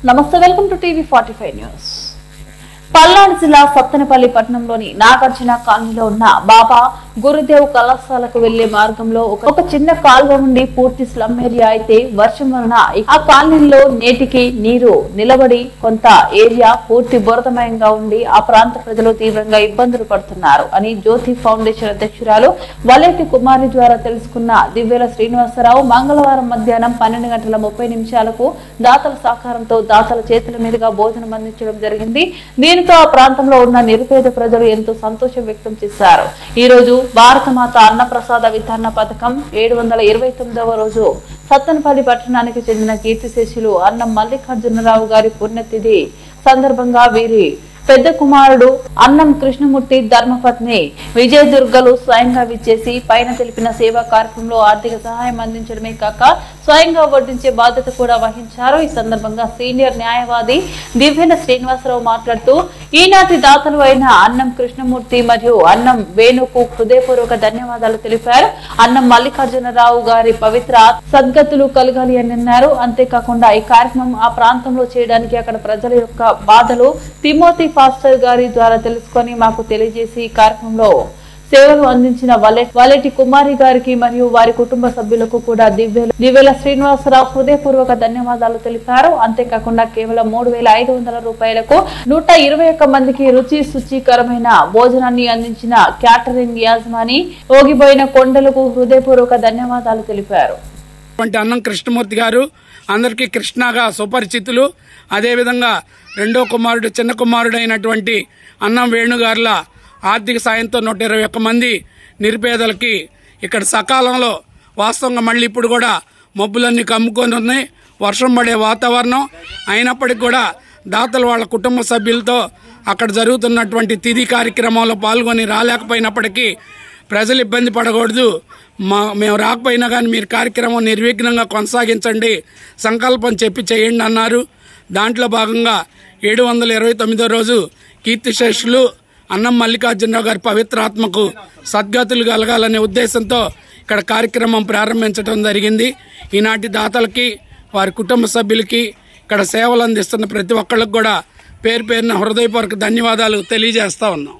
నమస్తే, welcome to TV 45 news. Palnadu జిల్లా సత్తెనపల్లి పట్టణంలోని నాగార్జున కాలనీలో ఉన్న బాబా గురుదేవ్ కళాశాలకు వెళ్లే మార్గంలో ఒక చిన్న కాలువ ఉండి పూర్తి స్లమ్ ఏరియా అయితే వర్షం వలన ఆ కాలనీలో నేటికి నీరు నిలబడి కొంత ఏరియా పూర్తి బురదమయంగా ఉండి ఆ ప్రాంత ప్రజలు తీవ్రంగా ఇబ్బందులు పడుతున్నారు అని జ్యోతి ఫౌండేషన్ అధ్యక్షురాలు వలేటి కుమారి ద్వారా తెలుసుకున్న దివ్యల శ్రీనివాసరావు మంగళవారం మధ్యాహ్నం 12:30 దాతల సహకారంతో దాతల చేతుల మీదుగా భోజనం అందించడం జరిగింది. దీనితో ఆ ప్రాంతంలో ఉన్న నిరుపేద ప్రజలు ఎంతో సంతోషం వ్యక్తం చేశారు. ఈ రోజు భారతమాత అన్నప్రసాద వితరణ పథకం 729వ రోజు సత్తెనపల్లి పట్టణానికి చెందిన కీర్తిశేషులు అన్నం మల్లికార్జునరావు గారి పుణ్యతిథి సందర్భంగా వీరి పెద్ద కుమారుడు అన్నం కృష్ణమూర్తి ధర్మపత్ని విజయదుర్గలు స్వయంగా విచ్చేసి పైన తెలిపిన సేవా కార్యక్రమంలో ఆర్థిక సహాయం అందించడమే కాక స్వయంగా వడ్డించే బాధ్యత కూడా వహించారు. ఈ సందర్భంగా సీనియర్ న్యాయవాది దివ్యల శ్రీనివాసరావు మాట్లాడుతూ ఈనాటి దాతలు అయిన అన్నం కృష్ణమూర్తి మరియు అన్నం వేణుకు హృదయపూర్వక ధన్యవాదాలు తెలిపారు. అన్నం మల్లికార్జునరావు గారి పవిత్ర సద్గతులు కలగాలి అని అన్నారు. అంతేకాకుండా ఈ కార్యక్రమం ఆ ప్రాంతంలో చేయడానికి అక్కడ ప్రజల యొక్క బాధలు తిమోతి ఫాస్టర్ గారి ద్వారా తెలుసుకొని మాకు తెలియజేసి ఈ కార్యక్రమంలో సేవలు అందించిన వలేటి కుమారి గారికి మరియు వారి కుటుంబ సభ్యులకు కూడా దివ్యల శ్రీనివాసరావు హృదయపూర్వక ధన్యవాదాలు తెలిపారు. అంతేకాకుండా కేవలం 3,500 రూపాయలకు 121 మందికి రుచి శుచికరమైన భోజనాన్ని అందించిన క్యాటరింగ్ యాజమాని ఓగిపోయిన కొండలకు హృదయపూర్వక ధన్యవాదాలు తెలిపారు. అన్నం కృష్ణమూర్తి గారు అందరికీ కృష్ణగా సుపరిచితులు. అదేవిధంగా రెండో కుమారుడు చిన్న కుమారుడైనటువంటి అన్నం వేణుగారుల ఆర్థిక సాయంతో 121 మంది నిరుపేదలకి ఇక్కడ సకాలంలో వాస్తవంగా మళ్ళీ ఇప్పుడు కూడా మబ్బులన్నీ కమ్ముకొని ఉన్నాయి, వర్షం పడే వాతావరణం అయినప్పటికీ కూడా దాతలు వాళ్ళ కుటుంబ సభ్యులతో అక్కడ జరుగుతున్నటువంటి తిథి కార్యక్రమంలో పాల్గొని రాలేకపోయినప్పటికీ ప్రజలు ఇబ్బంది పడకూడదు, మేము రాకపోయినా కానీ మీరు కార్యక్రమం నిర్విఘ్నంగా కొనసాగించండి, సంకల్పం చెప్పి చేయండి అన్నారు. దాంట్లో భాగంగా 729వ రోజు కీర్తిశేషులు అన్నం మల్లికార్జునరావు గారి పవిత్రాత్మకు సద్గతులు కలగాలనే ఉద్దేశంతో ఇక్కడ కార్యక్రమం ప్రారంభించడం జరిగింది. ఈనాటి దాతలకి వారి కుటుంబ సభ్యులకి ఇక్కడ సేవలు అందిస్తున్న ప్రతి ఒక్కళ్ళకి కూడా పేరు పేరున హృదయపూర్వక ధన్యవాదాలు తెలియజేస్తా ఉన్నాం.